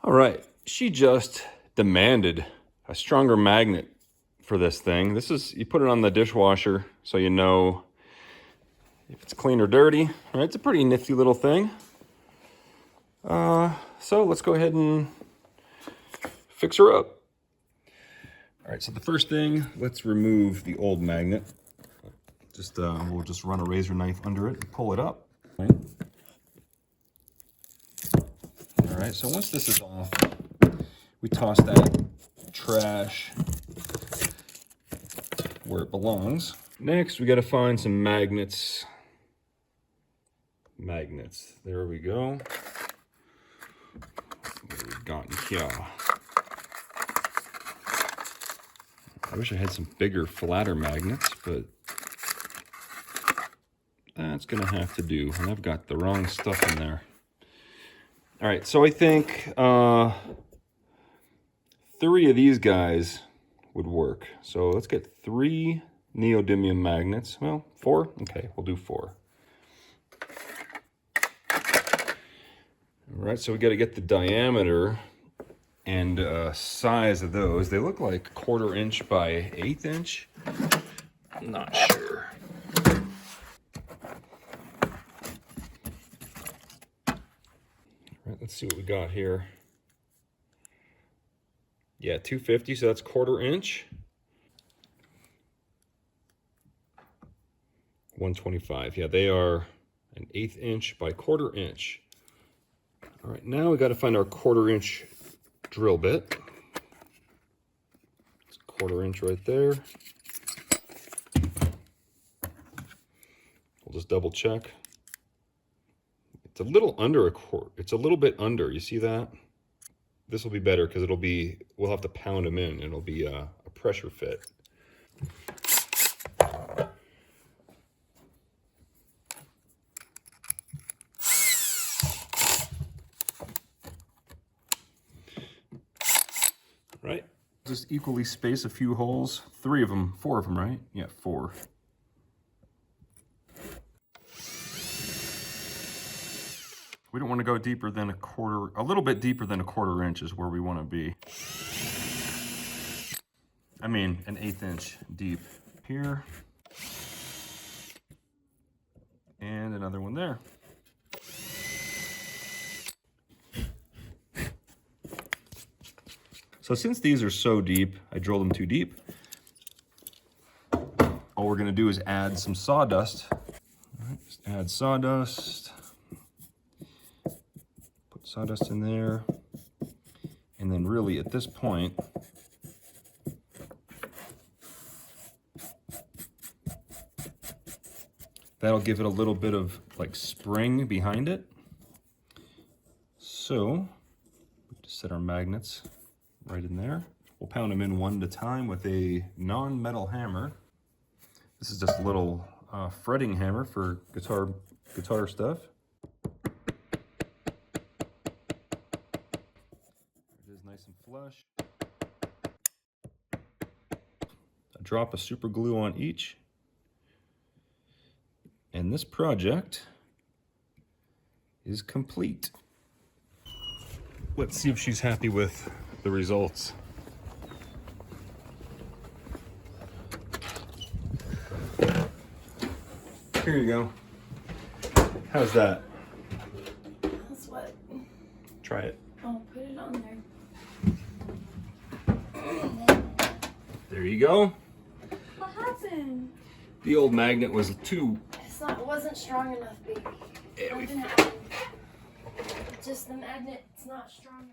All right, she just demanded a stronger magnet for this thing. This is, you put it on the dishwasher so you know if it's clean or dirty. All right, it's a pretty nifty little thing. So let's go ahead and fix her up. All right, so the first thing, let's remove the old magnet. Just we'll just run a razor knife under it and pull it up. All right, so once this is off, we toss that trash where it belongs. Next, we got to find some magnets. There we go. What have we got here? I wish I had some bigger, flatter magnets, but that's gonna have to do. And I've got the wrong stuff in there. All right, so I think 3 of these guys would work. So let's get 3 neodymium magnets. Well, 4? Okay, we'll do 4. All right, so we got to get the diameter and size of those. They look like 1/4 inch by 1/8 inch. I'm not sure. All right, let's see what we got here. Yeah, 250, so that's 1/4 inch. 125, yeah, they are an 1/8 inch by 1/4 inch. All right, now we got to find our 1/4 inch drill bit. It's 1/4 inch right there. We'll just double check. It's a little under a quarter. It's a little bit under. You see that? This will be better because we'll have to pound them in. It'll be a pressure fit. Right. Just equally space a few holes. 4 of them, right? Yeah, 4. We don't want to go deeper than a little bit deeper than a 1/4 inch is where we want to be. I mean, an 1/8 inch deep here. And another one there. So since these are so deep, I drilled them too deep. All we're gonna do is add some sawdust. All right, just add sawdust. Put sawdust in there. And then really at this point, that'll give it a little bit of like spring behind it. So, just set our magnets right in there. We'll pound them in one at a time with a non-metal hammer. This is just a little fretting hammer for guitar stuff. It is nice and flush. A drop of super glue on each. And this project is complete. Let's see if she's happy with the results. Here you go. How's that? That's what. Try it. I'll put it on there. There you go. What happened? The old magnet was too... It wasn't strong enough, baby. Yeah, Nothing happened. Just the magnet, it's not strong enough.